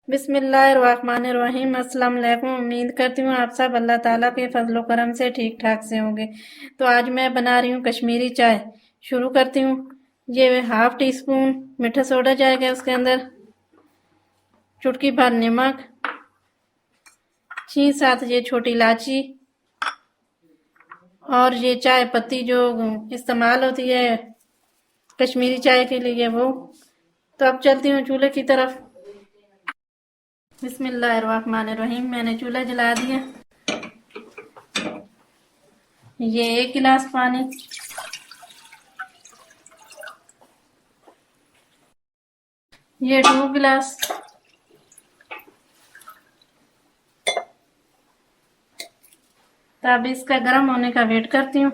बिस्मिल्लाहिर्रहमानिर्रहीम। अस्सलाम वालेकुम। उम्मीद करती हूँ आप सब अल्लाह ताला के फजलो करम से ठीक ठाक से होंगे। तो आज मैं बना रही हूँ कश्मीरी चाय। शुरू करती हूँ। ये 1/2 टीस्पून मीठा सोडा जाएगा, उसके अंदर चुटकी भर नमक, 6-7 ये छोटी इलायची और ये चाय पत्ती जो इस्तेमाल होती है कश्मीरी चाय के लिए वो। तो अब चलती हूँ चूल्हे की तरफ। बिस्मिल्लाहिर्रहमानिर्रहीम। मैंने चूल्हा जला दिया। ये 1 गिलास पानी, ये 2 गिलास, तो अब इसका गर्म होने का वेट करती हूँ।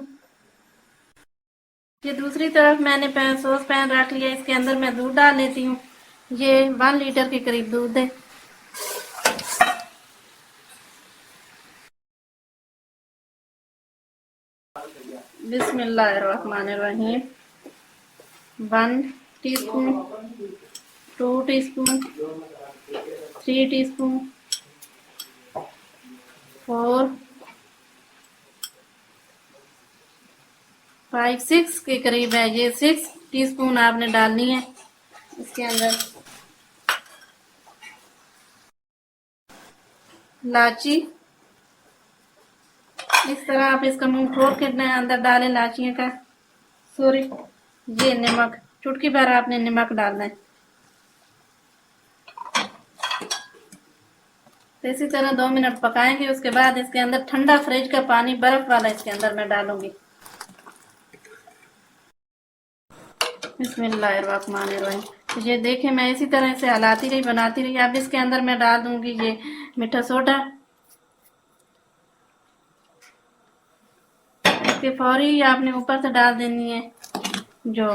ये दूसरी तरफ मैंने सॉस पैन रख लिया, इसके अंदर मैं दूध डाल लेती हूँ। ये 1 लीटर के करीब दूध है। बिस्मिल्लाहिर्रहमानिर्रहीम। 1 टीस्पून, 2 टीस्पून, 3 टीस्पून, 4, 5, 6 के करीब है। ये 6 टीस्पून आपने डालनी है इसके अंदर। इलायची, इस तरह आप इसका मुंह खोल के अंदर डालें इलायचियों का। सॉरी, ये नमक, चुटकी भर आपने नमक डालना है। तो इसी तरह 2 मिनट पकाएंगे। उसके बाद इसके अंदर ठंडा फ्रिज का पानी, बर्फ वाला, इसके अंदर मैं डालूंगी। बिस्मिल्लाहिर्रहमानिर्रहीम। तो ये देखें, मैं इसी तरह से हलाती रही, बनाती रही। अब इसके अंदर मैं डाल दूंगी ये मीठा सोडा। इसके फौरी आपने ऊपर से डाल देनी है जो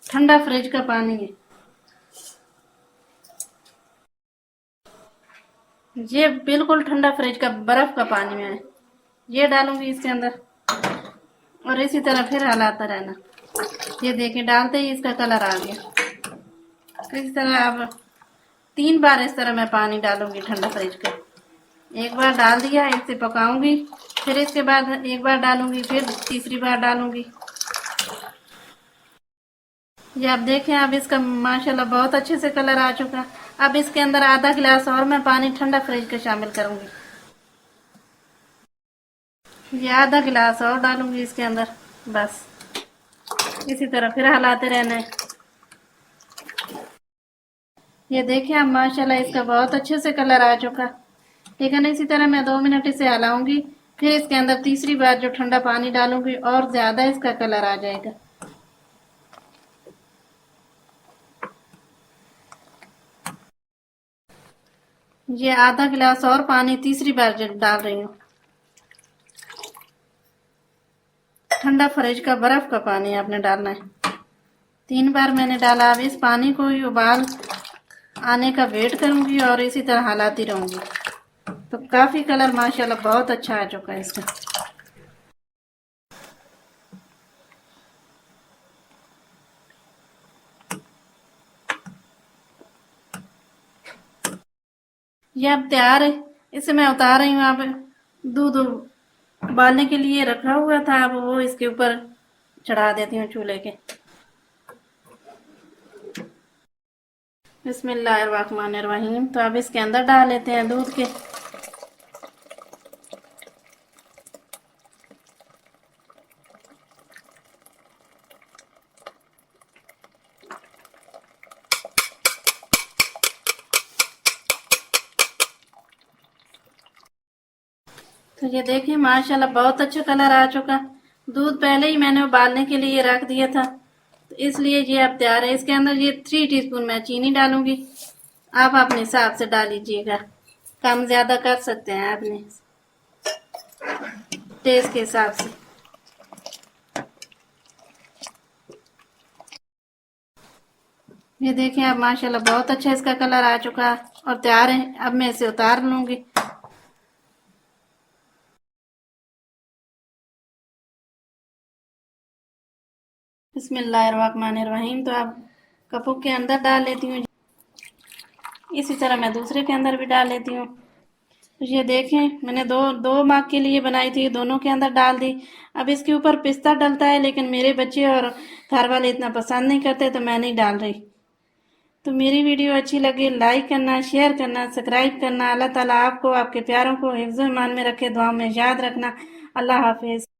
ठंडा फ्रिज का पानी है। ये बिल्कुल ठंडा फ्रिज का बर्फ का पानी मैं ये डालूंगी इसके अंदर, और इसी तरह फिर हलाता रहना। ये देखें, डालते ही इसका कलर आ गया। तो इस तरह अब 3 बार इस तरह मैं पानी डालूंगी ठंडा फ्रिज का। एक बार डाल दिया, इसे पकाऊंगी, फिर इसके बाद एक बार डालूंगी, फिर तीसरी बार डालूंगी। ये आप देखें, अब इसका माशाल्लाह बहुत अच्छे से कलर आ चुका। अब इसके अंदर आधा गिलास और मैं पानी ठंडा फ्रिज का शामिल करूंगी। ये आधा गिलास और डालूंगी इसके अंदर। बस इसी तरह फिर हिलाते रहना है। ये देखिए, अब माशाल्लाह इसका बहुत अच्छे से कलर आ चुका। लेकिन इसी तरह मैं 2 मिनट इसे हिलाऊंगी, फिर इसके अंदर तीसरी बार जो ठंडा पानी डालूंगी और ज्यादा इसका कलर आ जाएगा। ये आधा गिलास और पानी तीसरी बार डाल रही हूँ। ठंडा फ्रिज का बर्फ का पानी आपने डालना है। 3 बार मैंने डाला। अब इस पानी को ही उबाल आने का वेट करूंगी और इसी तरह हिलाती रहूंगी। तो काफी कलर माशाल्लाह बहुत अच्छा आ चुका है इसका। ये अब तैयार है। इसे मैं उतार रही हूँ। अब दूध उबालने के लिए रखा हुआ था, अब वो इसके ऊपर चढ़ा देती हूँ चूल्हे के। बिस्मिल्लाहिर्रहमानिर्रहीम। तो अब इसके अंदर डाल लेते हैं दूध के। तो ये देखिए, माशाल्लाह बहुत अच्छा कलर आ चुका। दूध पहले ही मैंने उबालने के लिए रख दिया था, तो इसलिए ये अब तैयार है। इसके अंदर ये 3 टीस्पून मैं चीनी डालूंगी। आप अपने हिसाब से डाल लीजिएगा, कम ज्यादा कर सकते हैं अपने टेस्ट के हिसाब से। ये देखिए, अब माशाल्लाह बहुत अच्छा इसका कलर आ चुका और तैयार है। अब मैं इसे उतार लूंगी। बिस्मिल्लाहिर्रहमानिर्रहीम। तो अब कपों के अंदर डाल लेती हूँ। इसी तरह मैं दूसरे के अंदर भी डाल लेती हूँ। तो ये देखें, मैंने दो मग के लिए बनाई थी, दोनों के अंदर डाल दी। अब इसके ऊपर पिस्ता डलता है, लेकिन मेरे बच्चे और घर वाले इतना पसंद नहीं करते, तो मैं नहीं डाल रही। तो मेरी वीडियो अच्छी लगे लाइक करना, शेयर करना, सब्सक्राइब करना। अल्लाह ताला आपको, आपके प्यारों को हिफ्ज़-ओ-ईमान में रखे, दुआ में याद रखना। अल्लाह हाफिज़।